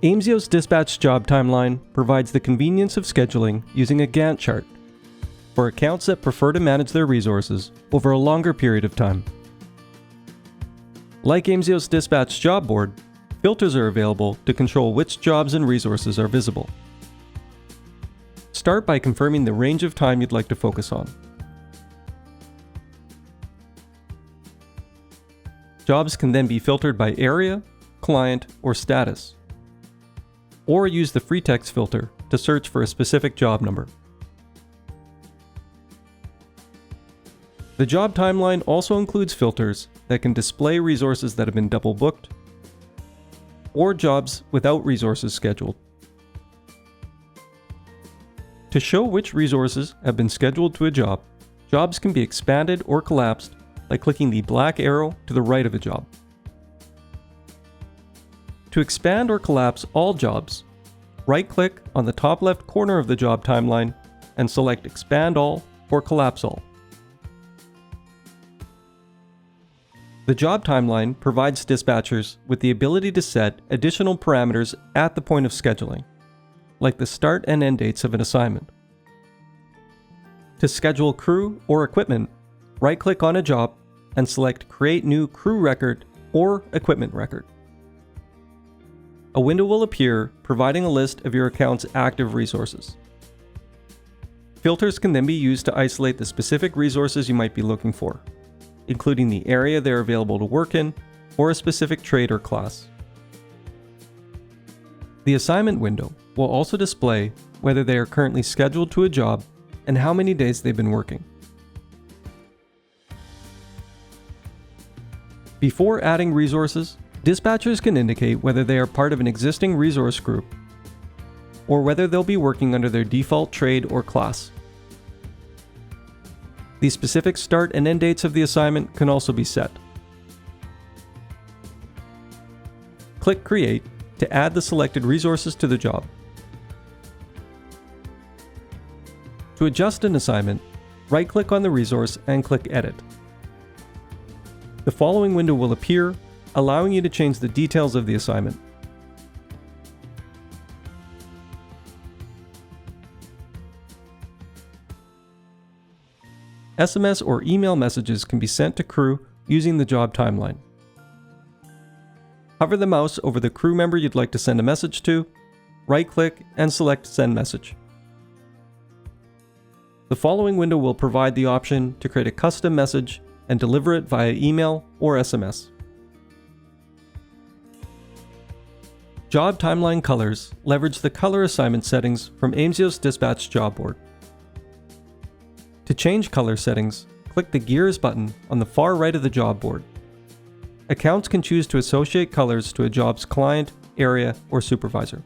Aimsio's Dispatch Job Timeline provides the convenience of scheduling using a Gantt chart for accounts that prefer to manage their resources over a longer period of time. Like Aimsio's Dispatch Job Board, filters are available to control which jobs and resources are visible. Start by confirming the range of time you'd like to focus on. Jobs can then be filtered by area, client, or status, or use the free text filter to search for a specific job number. The job timeline also includes filters that can display resources that have been double booked, or jobs without resources scheduled. To show which resources have been scheduled to a job, jobs can be expanded or collapsed by clicking the black arrow to the right of a job. To expand or collapse all jobs, right-click on the top left corner of the job timeline and select Expand All or Collapse All. The job timeline provides dispatchers with the ability to set additional parameters at the point of scheduling, like the start and end dates of an assignment. To schedule crew or equipment, right-click on a job and select Create New Crew Record or Equipment Record. A window will appear providing a list of your account's active resources. Filters can then be used to isolate the specific resources you might be looking for, including the area they're available to work in or a specific trade or class. The assignment window will also display whether they are currently scheduled to a job and how many days they've been working. Before adding resources, dispatchers can indicate whether they are part of an existing resource group or whether they'll be working under their default trade or class. The specific start and end dates of the assignment can also be set. Click Create to add the selected resources to the job. To adjust an assignment, right-click on the resource and click Edit. The following window will appear, allowing you to change the details of the assignment. SMS or email messages can be sent to crew using the job timeline. Hover the mouse over the crew member you'd like to send a message to, right-click and select Send Message. The following window will provide the option to create a custom message and deliver it via email or SMS. Job timeline colors leverage the color assignment settings from Aimsio's Dispatch Job Board. To change color settings, click the Gears button on the far right of the job board. Accounts can choose to associate colors to a job's client, area, or supervisor.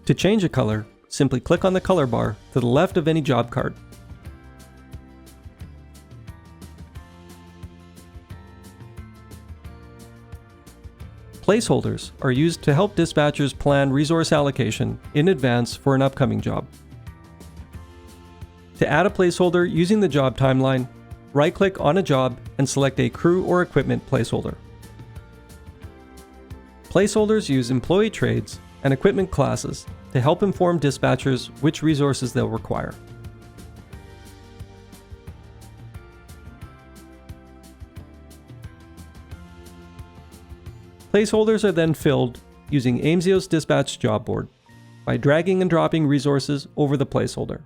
To change a color, simply click on the color bar to the left of any job card. Placeholders are used to help dispatchers plan resource allocation in advance for an upcoming job. To add a placeholder using the job timeline, right-click on a job and select a crew or equipment placeholder. Placeholders use employee trades and equipment classes to help inform dispatchers which resources they'll require. Placeholders are then filled using Aimsio's Dispatch Job Board by dragging and dropping resources over the placeholder.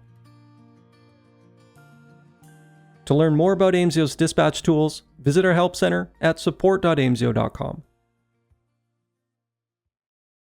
To learn more about Aimsio's dispatch tools, visit our help center at support.aimsio.com.